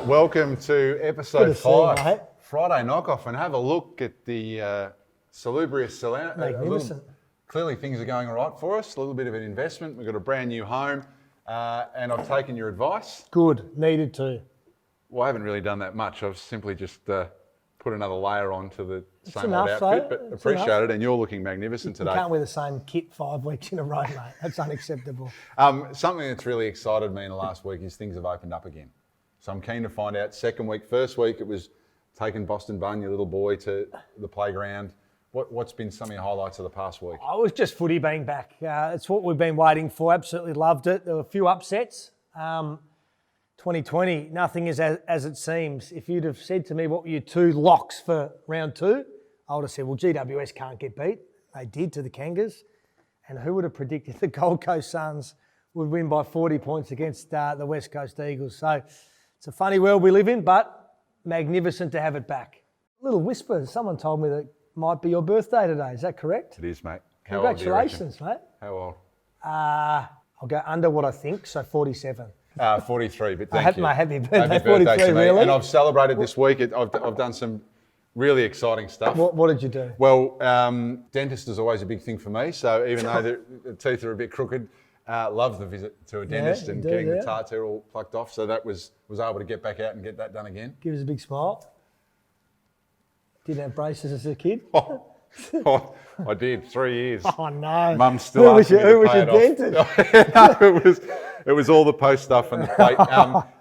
Welcome to episode 5, you, mate. Friday Knockoff, and have a look at the salubrious salon. Magnificent. Clearly things are going all right for us, a little bit of an investment. We've got a brand new home, and I've taken your advice. Good, needed to. Well, I haven't really done that much. I've simply just put another layer onto the same enough, old outfit, though. but It's appreciate enough. it, and you're looking magnificent You today. can't wear the same kit 5 weeks in a row, mate. That's unacceptable. Something that's really excited me in the last week is things have opened up again. So I'm keen to find out. Second week, first week, it was taking Boston Bun, your little boy, to the playground. What's been some of your highlights of the past week? I was just footy being back. It's what we've been waiting for. Absolutely loved it. There were a few upsets. 2020, nothing is as it seems. If you'd have said to me what were your 2 locks for round 2, I would have said, well, GWS can't get beat. They did to the Kangas. And who would have predicted the Gold Coast Suns would win by 40 points against the West Coast Eagles? So it's a funny world we live in, but magnificent to have it back. A little whisper, someone told me that it might be your birthday today. Is that correct? It is, mate. Congratulations, mate. How old? I'll go under what I think, so 47. 43, but thank you. My happy birthday, Happy birthday 43, to me. really? And I've celebrated this week. I've done some really exciting stuff. What did you do? Well, dentist is always a big thing for me. So even though the teeth are a bit crooked, love the visit to a dentist and getting the tartar all plucked off. So that was able to get back out and get that done again. Give us a big smile. Didn't have braces as a kid? Oh, I did 3 years. Oh, no. Mum still asked me to Who was pay your it dentist? No, it was all the post stuff and the plate.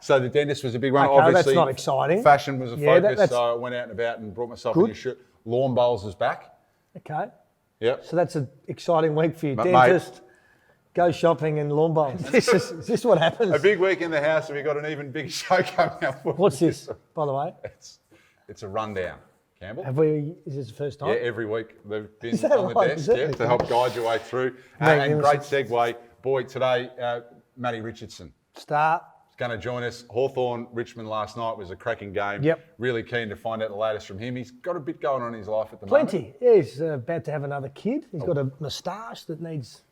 So the dentist was a big one. Okay, Obviously, that's not exciting. Fashion was a Yeah, focus, that's so I went out and about and brought myself a good. new shirt. Lawn bowls is back. Okay. Yep. So that's an exciting week for you. Mate, Dentist, go shopping and lawn bowls. Is this what happens? A big week in the house, and we've got an even bigger show coming up. What's this, by the way? It's a rundown, Campbell. Is this the first time? Yeah, every week they've been Is that on the right? desk Is it? to help guide your way through. And great Magnificent. segue, boy, today, Matty Richardson. Start. Going to join us. Hawthorn Richmond last night was a cracking game. Yep. Really keen to find out the latest from him. He's got a bit going on in his life at the moment. Plenty. Yeah, he's about to have another kid. He's got a moustache that needs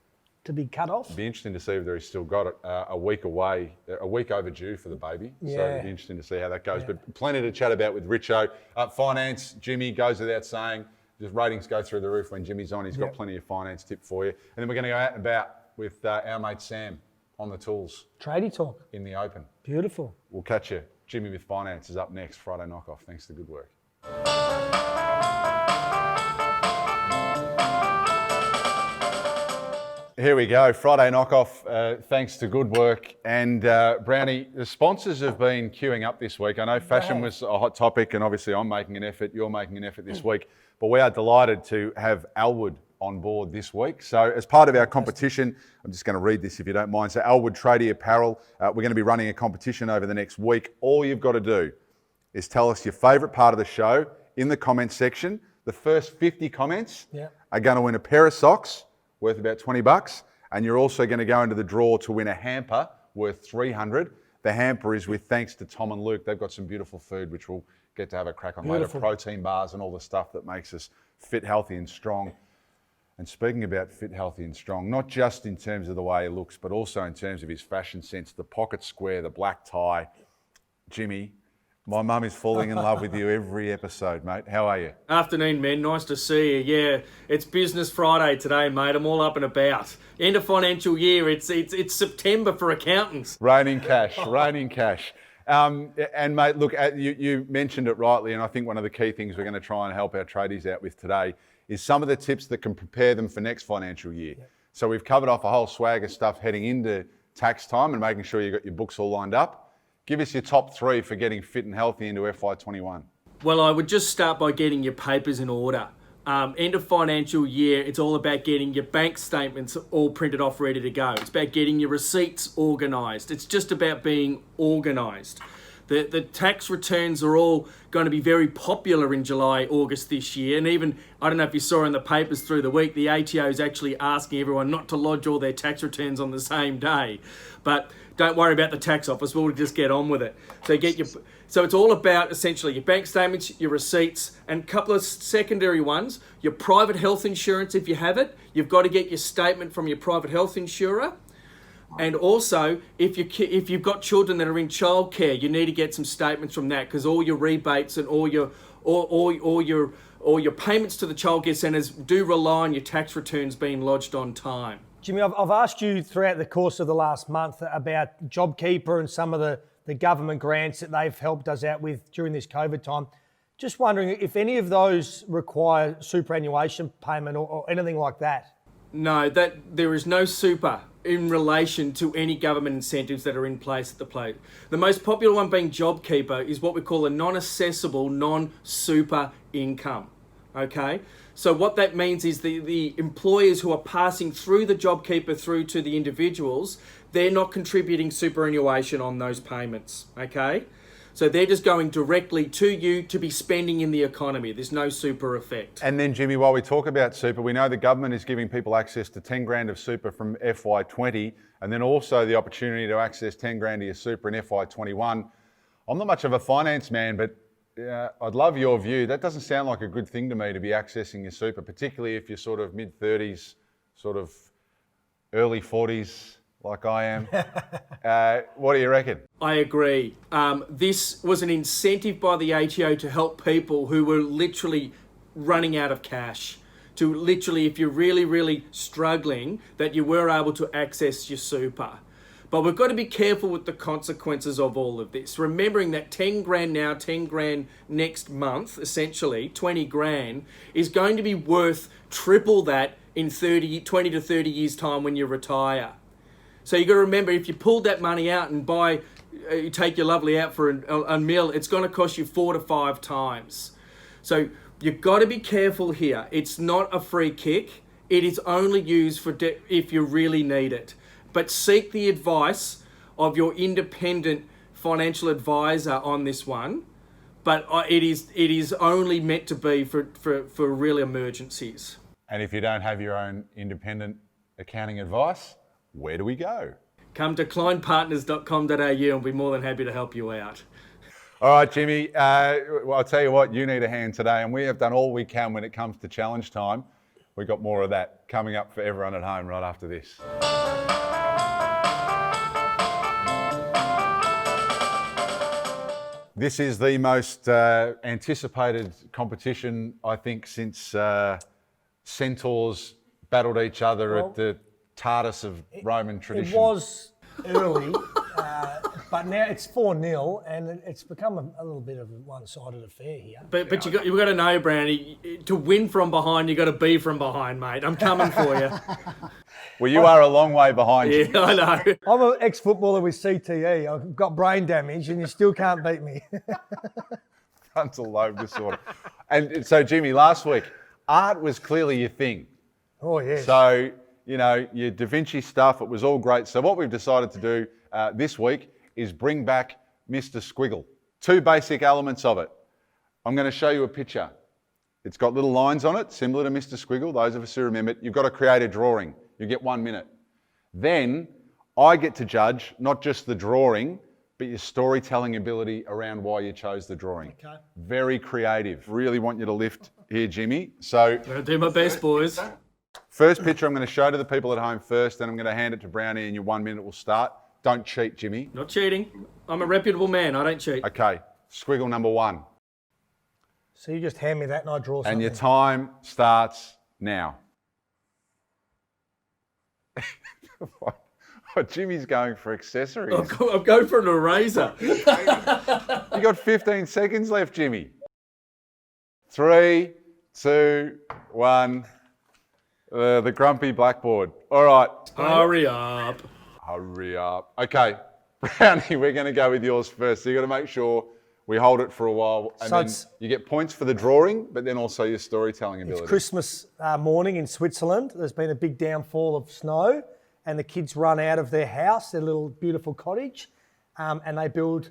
to be cut off. It'd be interesting to see whether he's still got it a week away, a week overdue for the baby. So it'd be interesting to see how that goes. Yeah. But plenty to chat about with Richo. Finance, Jimmy goes without saying. Just ratings go through the roof when Jimmy's on. He's got plenty of finance tip for you. And then we're going to go out and about with our mate Sam on the tools Tradie talk. in the open. Beautiful. We'll catch you. Jimmy with finance is up next. Friday Knockoff. Thanks for the good work. Here we go, Friday Knockoff, thanks to Good Work. And Brownie, the sponsors have been queuing up this week. I know fashion was a hot topic, and obviously I'm making an effort, you're making an effort this week, but we are delighted to have Elwood on board this week. So as part of our competition, I'm just going to read this if you don't mind. So Elwood Tradie Apparel, we're going to be running a competition over the next week. All you've got to do is tell us your favourite part of the show in the comments section. The first 50 comments are going to win a pair of socks worth about $20, and you're also going to go into the draw to win a hamper worth $300. The hamper is with thanks to Tom and Luke. They've got some beautiful food, which we'll get to have a crack on later. Protein bars and all the stuff that makes us fit, healthy and strong. And speaking about fit, healthy and strong, not just in terms of the way he looks, but also in terms of his fashion sense, the pocket square, the black tie. Jimmy, my mum is falling in love with you every episode, mate. How are you? Afternoon, men. Nice to see you. Yeah, it's Business Friday today, mate. I'm all up and about. End of financial year. It's September for accountants. Raining cash, raining cash. And mate, look, you mentioned it rightly, and I think one of the key things we're going to try and help our tradies out with today is some of the tips that can prepare them for next financial year. So we've covered off a whole swag of stuff heading into tax time and making sure you've got your books all lined up. Give us your top 3 for getting fit and healthy into FY21. Well, I would just start by getting your papers in order. End of financial year, it's all about getting your bank statements all printed off, ready to go. It's about getting your receipts organised. It's just about being organised. The tax returns are all going to be very popular in July, August this year. And even, I don't know if you saw in the papers through the week, the ATO is actually asking everyone not to lodge all their tax returns on the same day. But don't worry about the tax office, we'll just get on with it. So it's all about essentially your bank statements, your receipts, and a couple of secondary ones. Your private health insurance, if you have it, you've got to get your statement from your private health insurer. And also, if you've got children that are in childcare, you need to get some statements from that, because all your rebates and all your payments to the childcare centres do rely on your tax returns being lodged on time. Jimmy, I've asked you throughout the course of the last month about JobKeeper and some of the government grants that they've helped us out with during this COVID time. Just wondering if any of those require superannuation payment or anything like that. No, that there is no super in relation to any government incentives that are in place at the plate. The most popular one being JobKeeper is what we call a non-assessable, non-super income. Okay? So what that means is the employers who are passing through the JobKeeper through to the individuals, they're not contributing superannuation on those payments. Okay? So they're just going directly to you to be spending in the economy. There's no super effect. And then, Jimmy, while we talk about super, we know the government is giving people access to 10 grand of super from FY20, and then also the opportunity to access 10 grand of your super in FY21. I'm not much of a finance man, but I'd love your view. That doesn't sound like a good thing to me, to be accessing your super, particularly if you're sort of mid-30s, sort of early 40s, like I am. What do you reckon? I agree. This was an incentive by the ATO to help people who were literally running out of cash. To literally, if you're really, really struggling, that you were able to access your super. But we've got to be careful with the consequences of all of this. Remembering that 10 grand now, 10 grand next month, essentially, 20 grand, is going to be worth triple that in 20 to 30 years' time when you retire. So you've got to remember, if you pulled that money out and you take your lovely out for a meal, it's going to cost you 4 to 5 times. So you've got to be careful here. It's not a free kick. It is only used for if you really need it. But seek the advice of your independent financial advisor on this one. But it is only meant to be for real emergencies. And if you don't have your own independent accounting advice, where do we go? Come to kleinpartners.com.au and we'll be more than happy to help you out. All right, Jimmy. Well, I'll tell you what, you need a hand today, and we have done all we can when it comes to challenge time. We've got more of that coming up for everyone at home right after this. This is the most anticipated competition, I think, since centaurs battled each other at the TARDIS of Roman tradition. It was early, but now it's 4-0 and it's become a little bit of a one-sided affair here. But you've got to know, Brownie, to win from behind, you've got to be from behind, mate. I'm coming for you. Well, you are a long way behind. Yeah, I know. I'm an ex-footballer with CTE. I've got brain damage and you still can't beat me. Frontal lobe disorder. And so, Jimmy, last week, art was clearly your thing. Oh, yes. So, you know, your Da Vinci stuff, it was all great. So what we've decided to do this week is bring back Mr. Squiggle. 2 basic elements of it. I'm going to show you a picture. It's got little lines on it, similar to Mr. Squiggle. Those of us who remember it, you've got to create a drawing. You get 1 minute. Then I get to judge not just the drawing, but your storytelling ability around why you chose the drawing. Okay. Very creative. Really want you to lift here, Jimmy. So I'll do my best, boys. first picture I'm going to show to the people at home first, then I'm going to hand it to Brownie and your 1 minute will start. Don't cheat, Jimmy. Not cheating. I'm a reputable man. I don't cheat. Okay, squiggle number 1. So you just hand me that and I draw something. And your time starts now. What, Jimmy's going for accessories. I'm going for an eraser. You got 15 seconds left, Jimmy. 3, 2, 1. The grumpy blackboard. All right. Hurry up. Hurry up. Okay, Brownie, we're going to go with yours first. So you got to make sure we hold it for a while, and So then you get points for the drawing, but then also your storytelling ability. It's Christmas morning in Switzerland. There's been a big downfall of snow and the kids run out of their house, their little beautiful cottage, and they build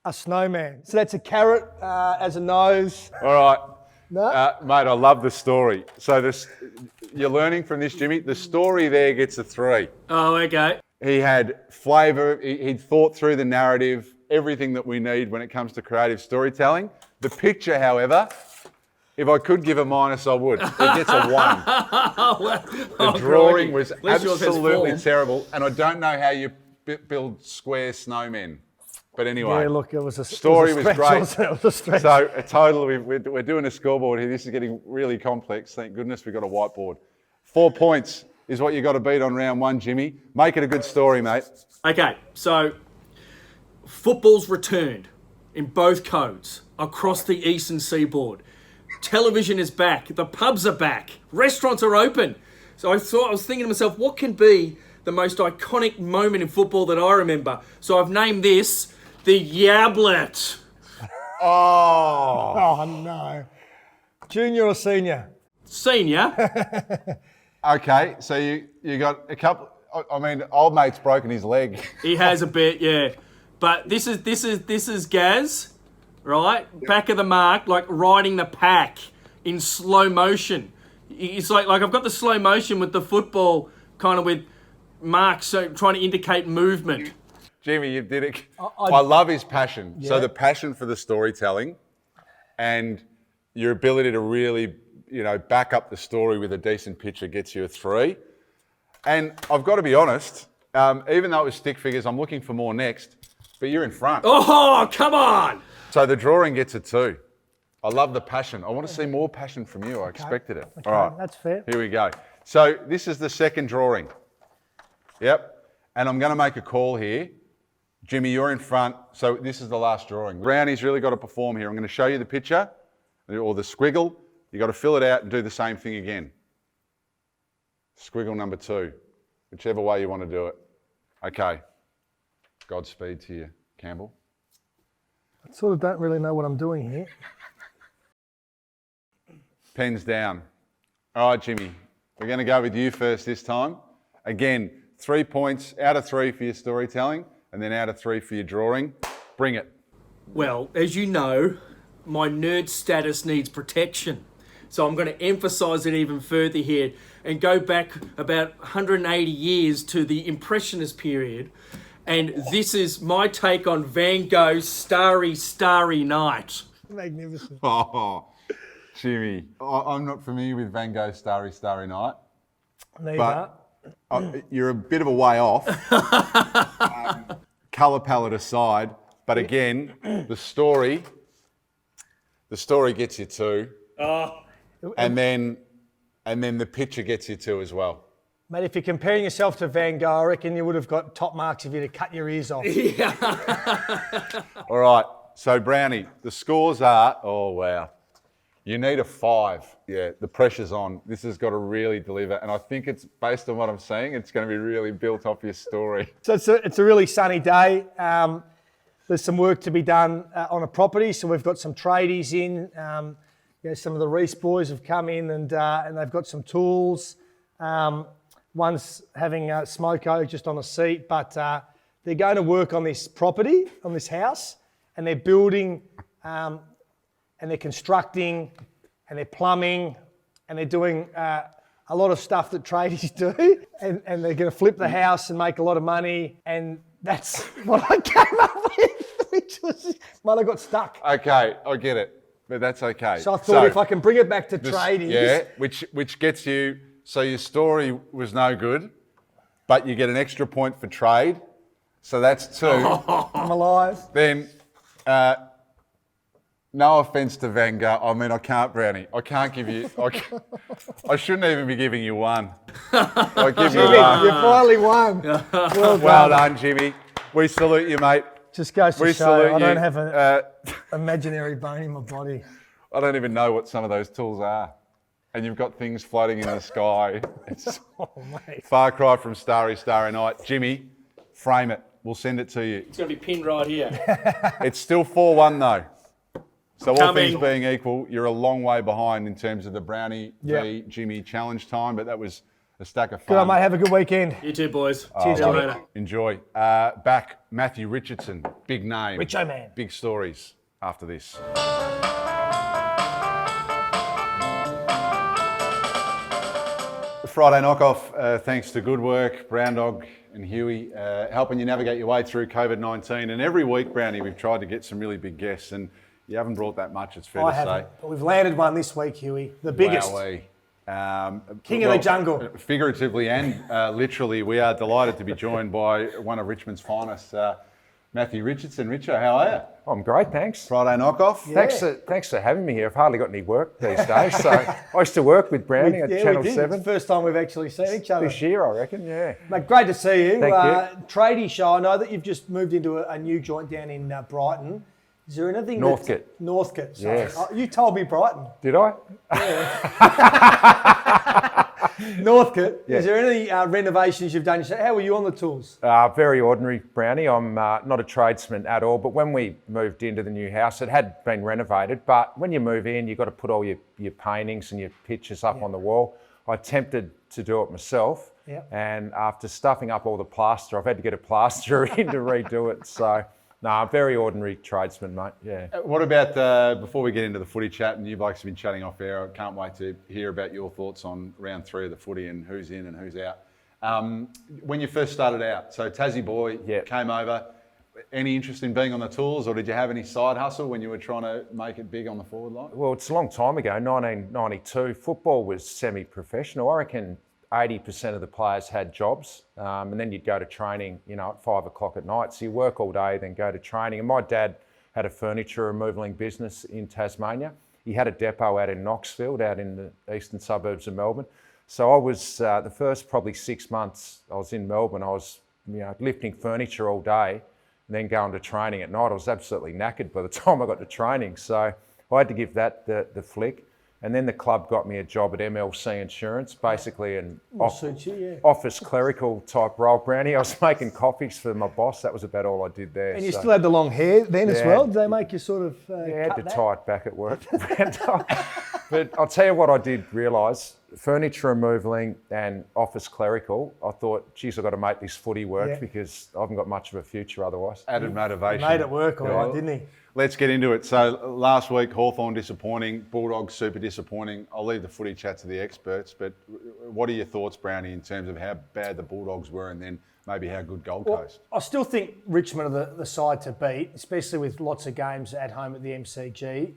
a snowman. So that's a carrot as a nose. All right. No? Mate, I love the story. So you're learning from this, Jimmy. The story there gets a 3. Oh, okay. He had flavour. He'd thought through the narrative, everything that we need when it comes to creative storytelling. The picture, however, If I could give a minus, I would. It gets a 1. The drawing was absolutely terrible, and I don't know how you build square snowmen. But anyway, Yeah, look, it was a story it was was a stretch, great. wasn't it? It was a stretch. So a total, we're doing a scoreboard here. This is getting really complex. Thank goodness we've got a whiteboard. 4 points is what you got to beat on round 1, Jimmy. Make it a good story, mate. Okay, so football's returned in both codes across the eastern seaboard. Television is back. The pubs are back. Restaurants are open. So I was thinking to myself, what can be the most iconic moment in football that I remember? So I've named this the Yablet. Oh. Oh, no. Junior or senior? Senior. Okay, so you got a couple. I mean, old mate's broken his leg. He has a bit, yeah. But this is Gaz, right? Back of the mark, like riding the pack in slow motion. It's like I've got the slow motion with the football, kind of with Mark so trying to indicate movement. Jimmy, you did it. I love his passion. Yeah. So the passion for the storytelling and your ability to really, back up the story with a decent picture gets you a 3. And I've got to be honest, even though it was stick figures, I'm looking for more next, but you're in front. Oh, come on! So the drawing gets a 2. I love the passion. I want to see more passion from you. I expected it. Okay, all right, that's fair. Here we go. So this is the second drawing. Yep. And I'm going to make a call here. Jimmy, you're in front. So this is the last drawing. Brownie's really got to perform here. I'm going to show you the picture or the squiggle. You've got to fill it out and do the same thing again. Squiggle number 2, whichever way you want to do it. Okay. Godspeed to you, Campbell. I sort of don't really know what I'm doing here. Pens down. All right, Jimmy. We're going to go with you first this time. Again, 3 points out of 3 for your storytelling and then out of 3 for your drawing. Bring it. Well, as you know, my nerd status needs protection. So I'm going to emphasise it even further here and go back about 180 years to the Impressionist period. And this is my take on Van Gogh's Starry, Starry Night. Magnificent. Oh, Jimmy. I'm not familiar with Van Gogh's Starry, Starry Night. Neither. But you're a bit of a way off. Colour palette aside. But again, the story gets you 2. And then the picture gets you 2 as well. Mate, if you're comparing yourself to Van Gogh, I reckon you would have got top marks if you'd have cut your ears off. Yeah. All right. So, Brownie, the scores are, oh, wow. You need a 5. Yeah, the pressure's on. This has got to really deliver. And I think it's, based on what I'm seeing, it's going to be really built off your story. So it's a really sunny day. There's some work to be done on a property. So we've got some tradies in. Some of the Reese boys have come in and they've got some tools. One's having a smoko just on a seat, but they're going to work on this property, on this house, and they're building and they're constructing and they're plumbing and they're doing a lot of stuff that tradies do, and they're going to flip the house and make a lot of money, and that's what I came up with, which was, might have got stuck. Okay, I get it, but that's okay. So I thought if I can bring it back to tradies. Yeah, which gets you, so your story was no good, but you get an extra point for trade, so that's 2. I'm alive. Then, no offence to Van Gogh, I mean, I can't, Brownie. I can't give you, I shouldn't even be giving you 1. I give you 1. You finally won. Well done, Jimmy. We salute you, mate. Just goes to We show salute I don't you. have an imaginary bone in my body. I don't even know what some of those tools are. And you've got things floating in the sky. It's far cry from Starry, Starry Night. Jimmy, frame it. We'll send it to you. It's going to be pinned right here. It's still 4-1 though. So all Coming. things being equal, you're a long way behind in terms of the Brownie v Jimmy challenge time, but that was a stack of fun. Good on, mate. Have a good weekend. You too, boys. Cheers, See you Jimmy. later. Enjoy. Back, Matty Richardson. Big name. Richo man. Big stories after this. Friday knockoff, thanks to Good Work, Brown Dog and Huey, helping you navigate your way through COVID-19. And every week, Brownie, we've tried to get some really big guests. And You haven't brought that much, it's fair I to haven't. say. But we've landed one this week, Huey. The biggest. Wowee. King of the jungle. Figuratively and literally, we are delighted to be joined by one of Richmond's finest, Matty Richardson. Richo, how are you? I'm great, thanks. Friday knockoff. Yeah. Thanks for having me here. I've hardly got any work these days. So I used to work with Brownie at Channel we did. 7. It's the first time we've actually seen each other. This year, I reckon, yeah. Mate, great to see you. Thank you. Tradie show. I know that you've just moved into a new joint down in Brighton. Is there anything? Northcote. Northcote. Sorry. Yes. Oh, you told me Brighton. Did I? Northcote. Yeah. Is there any renovations you've done? How were you on the tools? Very ordinary, Brownie. I'm not a tradesman at all, but when we moved into the new house, it had been renovated, but when you move in, you've got to put all your paintings and your pictures up on the wall. I attempted to do it myself, and after stuffing up all the plaster, I've had to get a plasterer in to redo it. So, no, very ordinary tradesman, mate, yeah. What about, before we get into the footy chat, and you blokes have been chatting off air, I can't wait to hear about your thoughts on round 3 of the footy and who's in and who's out. When you first started out, so Tassie boy came over, any interest in being on the tools, or did you have any side hustle when you were trying to make it big on the forward line? Well, it's a long time ago, 1992. Football was semi-professional. I reckon 80% of the players had jobs, and then you'd go to training, at 5 o'clock at night. So you work all day, then go to training. And my dad had a furniture removaling business in Tasmania. He had a depot out in Knoxfield, out in the eastern suburbs of Melbourne. So I was, the first probably 6 months I was in Melbourne, I was lifting furniture all day and then going to training at night. I was absolutely knackered by the time I got to training. So I had to give that the flick. And then the club got me a job at MLC Insurance, basically an office clerical type role. Brownie, I was making coffees for my boss. That was about all I did there. And you still had the long hair then as well? Did they make you sort of I had cut to that? tie it back at work. But I'll tell you what I did realise, furniture removaling and office clerical, I thought, geez, I've got to make this footy work because I haven't got much of a future otherwise. Added motivation. Made it work all right, didn't he? Let's get into it. So last week, Hawthorn disappointing, Bulldogs super disappointing. I'll leave the footy chat to the experts, but what are your thoughts, Brownie, in terms of how bad the Bulldogs were and then maybe how good Gold Coast? I still think Richmond are the side to beat, especially with lots of games at home at the MCG.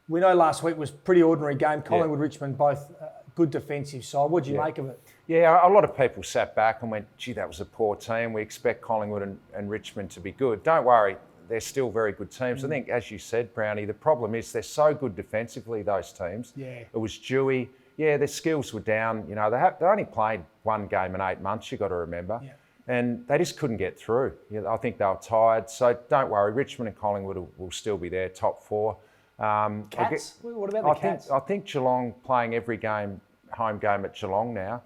We know last week was a pretty ordinary game. Collingwood, Richmond, both good defensive side. What do you make of it? Yeah, a lot of people sat back and went, gee, that was a poor team. We expect Collingwood and Richmond to be good. Don't worry. They're still very good teams. I think, as you said, Brownie, the problem is they're so good defensively, those teams. Yeah. It was Dewey. Yeah, their skills were down. They only played one game in 8 months, you've got to remember. Yeah. And they just couldn't get through. I think they were tired. So don't worry, Richmond and Collingwood will still be there, top 4. Cats? What about the Cats? I think Geelong playing every game, home game at Geelong now.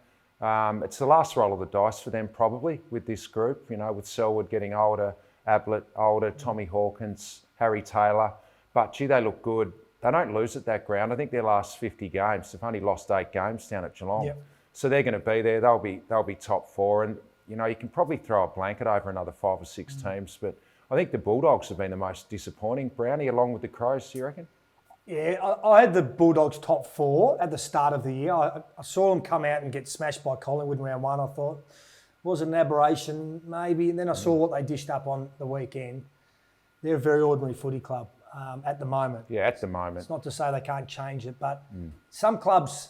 It's the last roll of the dice for them probably with this group, with Selwood getting older, Ablett older, Tommy Hawkins, Harry Taylor. But, gee, they look good. They don't lose at that ground. I think their last 50 games, they've only lost 8 games down at Geelong. Yep. So they're going to be there. They'll be top 4. And, you can probably throw a blanket over another 5 or 6 teams. But I think the Bulldogs have been the most disappointing. Brownie, along with the Crows, do you reckon? Yeah, I had the Bulldogs top 4 at the start of the year. I saw them come out and get smashed by Collingwood in round 1. I thought, was it an aberration maybe? And then I saw what they dished up on the weekend. They're a very ordinary footy club at the moment. Yeah, at the moment. It's not to say they can't change it, but some clubs,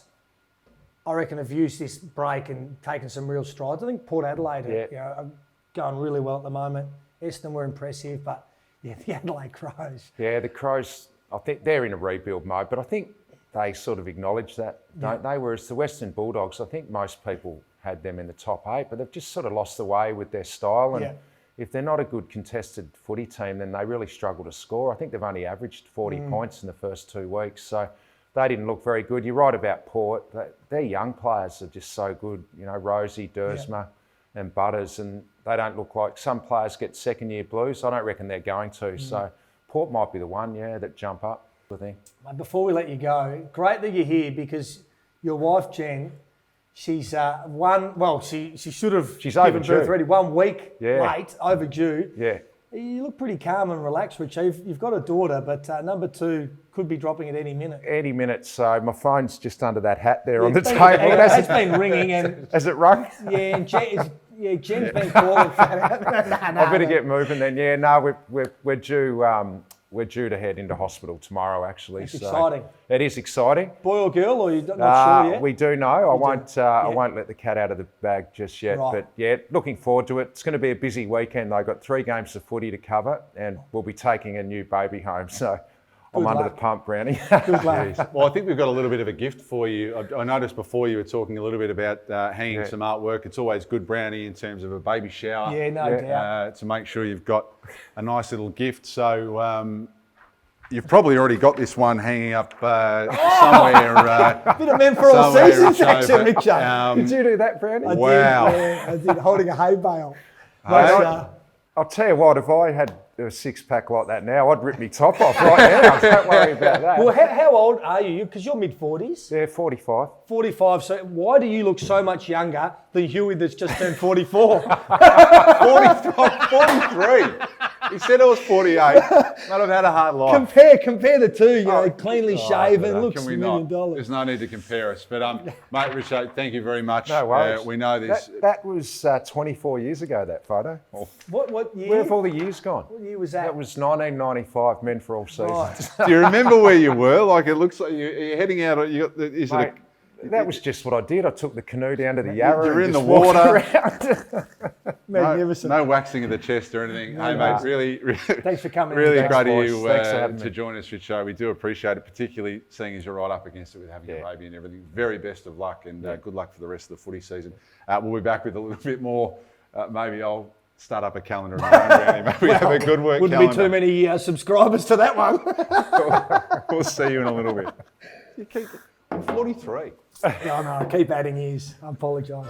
I reckon, have used this break and taken some real strides. I think Port Adelaide are going really well at the moment. Essendon were impressive, but the Adelaide Crows. Yeah, the Crows, I think they're in a rebuild mode, but I think they sort of acknowledge that, don't they? Whereas the Western Bulldogs, I think most people had them in the top 8, but they've just sort of lost the way with their style. And if they're not a good contested footy team, then they really struggle to score. I think they've only averaged 40 points in the first 2 weeks. So they didn't look very good. You're right about Port. Their young players are just so good. Rosie, Dersma and Butters, and they don't look like some players get second-year blues. I don't reckon they're going to. So Port might be the one, that jump up, I think. Before we let you go, great that you're here because your wife, Jen, she's she should have given birth already 1 week late, overdue. Yeah. You look pretty calm and relaxed, Richie. You've got a daughter, but number 2 could be dropping at any minute. Any minute. So my phone's just under that hat there on the table. It's been ringing. And has it rung? Yeah, and Jen's been calling. I better get moving then. Yeah, no, we're due we're due to head into hospital tomorrow, actually. It's exciting. It is exciting. Boy or girl, or you're not sure yet? We do know. I won't let the cat out of the bag just yet. Right. But yeah, looking forward to it. It's going to be a busy weekend. I've got 3 games of footy to cover, and we'll be taking a new baby home. So I'm under the pump, Brownie. Good luck. Well, I think we've got a little bit of a gift for you. I noticed before you were talking a little bit about hanging some artwork. It's always good, Brownie, in terms of a baby shower. Yeah, no doubt. To make sure you've got a nice little gift. So you've probably already got this one hanging up somewhere. Bit of men for all somewhere, seasons, Richo, actually, but, Richo. Did you do that, Brownie? Wow. I did, holding a hay bale. I'll tell you what, if I had a 6-pack like that now, I'd rip my top off right now. Don't worry about that. Well, how old are you? Because you're mid-40s. Yeah, 45. 45. So why do you look so much younger than Huey that's just turned 44? 43. He said I was 48. Mate, I've had a hard life. compare the two. You know, cleanly shaven, looks Can $1 we million. not? There's no need to compare us. But mate, Richo, thank you very much. No worries. We know this. That was 24 years ago, that photo. What year? Where have all the years gone? What year was that? That was 1995, Men for All Seasons. Right. Do you remember where you were? Like it looks like you're heading out. You got the, is Mate, it that was just what I did. I took the canoe down to the Yarra. You're and in the just walked water. around. Magnificent. no waxing of the chest or anything. Hey, mate, really, Thanks for coming. really in. great of boys. you Thanks for having to me. join us, Richo. We do appreciate it, particularly seeing as you're right up against it with having a baby and everything. Very best of luck and good luck for the rest of the footy season. We'll be back with a little bit more. Maybe I'll start up a calendar of my own, Brownie. Maybe we have a good work Wouldn't calendar. be too many subscribers to that one. We'll see you in a little bit. You keep it. I'm 43. No, keep adding years. I apologise.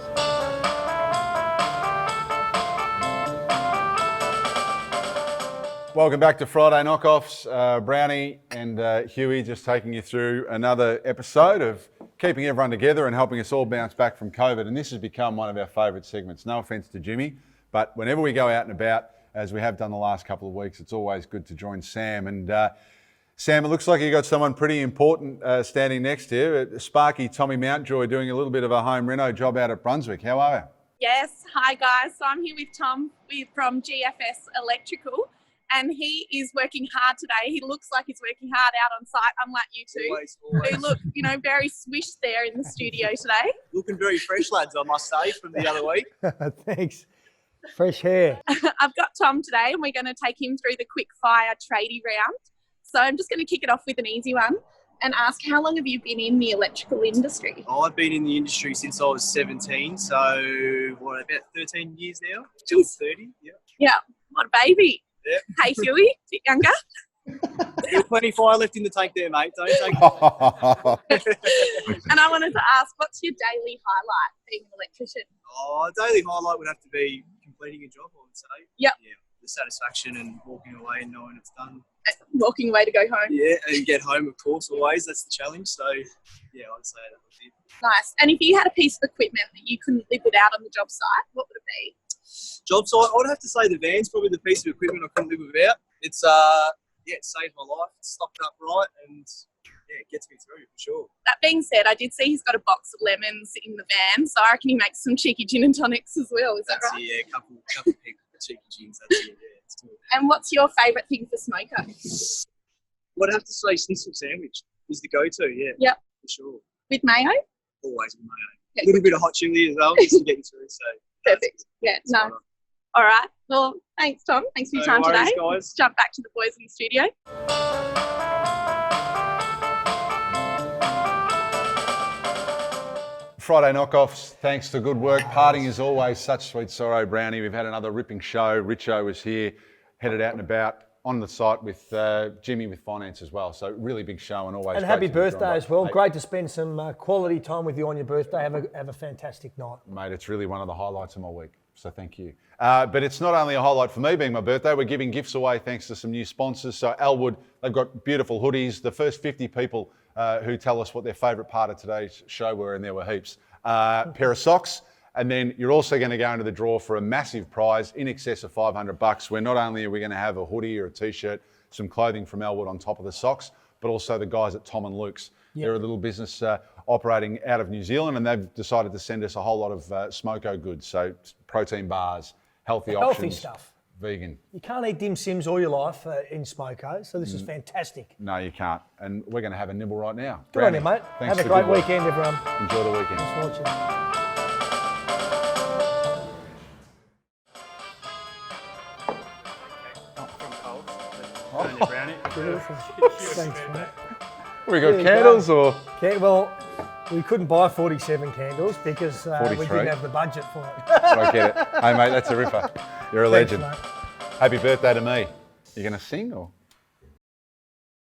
Welcome back to Friday Knockoffs. Brownie and Huey just taking you through another episode of keeping everyone together and helping us all bounce back from COVID. And this has become one of our favourite segments. No offence to Jimmy, but whenever we go out and about, as we have done the last couple of weeks, it's always good to join Sam. And Sam, it looks like you got someone pretty important standing next to you. Sparky Tommy Mountjoy doing a little bit of a home reno job out at Brunswick. How are you? Yes, hi guys. So I'm here with Tom from GFS Electrical, and he is working hard today. He looks like he's working hard out on site, unlike you two, Always. who look, very swished there in the studio today. Looking very fresh, lads, I must say, from the other week. Thanks. Fresh hair. I've got Tom today, and we're going to take him through the quick fire tradie round. So I'm just going to kick it off with an easy one and ask, how long have you been in the electrical industry? I've been in the industry since I was 17, so about 13 years now? Till 30, yeah. Yeah, what a baby. Yeah. Hey, Huey, a bit younger. There's plenty of fire left in the tank there, mate. Don't take And I wanted to ask, what's your daily highlight being an electrician? A daily highlight would have to be completing a job, I would say. Yep. Yeah, the satisfaction and walking away and knowing it's done. Walking away to go home. Yeah, and get home, of course, always. That's the challenge. So, yeah, I'd say that was it. Nice. And if you had a piece of equipment that you couldn't live without on the job site, what would it be? Job site, I'd have to say the van's probably the piece of equipment I couldn't live without. It's it saved my life. It's stocked up right, and it gets me through for sure. That being said, I did see he's got a box of lemons in the van, so I reckon he makes some cheeky gin and tonics as well. Is that That's right? it, yeah, a couple cheeky gins. That's it, yeah. It's good. And what's your favourite thing for smoker? I'd have to say schnitzel sandwich is the go-to, yeah. Yep. For sure. With mayo? Always with mayo. Yeah, A little bit of hot chili as well, just to get you through. So perfect. Yeah, that's no. spot on. All right. Well, thanks, Tom. Thanks for your No time worries, today. guys. Let's jump back to the boys in the studio. Friday Knockoffs, thanks to good work. Parting is always such sweet sorrow, Brownie. We've had another ripping show. Richo was here, headed out and about on the site with Jimmy with finance as well. So really big show and always And great happy to be joined birthday by- as well. Hey, Great to spend some quality time with you on your birthday. Have a fantastic night. Mate, it's really one of the highlights of my week. So thank you. But it's not only a highlight for me being my birthday. We're giving gifts away thanks to some new sponsors. So Elwood, they've got beautiful hoodies. The first 50 people who tell us what their favourite part of today's show were, and there were heaps. Pair of socks. And then you're also going to go into the draw for a massive prize in excess of $500, where not only are we going to have a hoodie or a t-shirt, some clothing from Elwood on top of the socks, but also the guys at Tom and Luke's. Yep. They're a little business operating out of New Zealand, and they've decided to send us a whole lot of smoko goods. So protein bars, healthy options. stuff. vegan. You can't eat dim sims all your life in Smoko, so this is fantastic. No, you can't. And we're going to have a nibble right now. Good on you, mate. Thanks Have a for great good work. weekend, everyone. Enjoy the weekend. Thanks for watching. Thanks, mate. We got There you candles go. or? Okay, well, we couldn't buy 47 candles because we 43. didn't have the budget for it. I get it. Hey, mate, that's a ripper. You're a Thanks, legend. mate. Happy birthday to me. You going to sing or?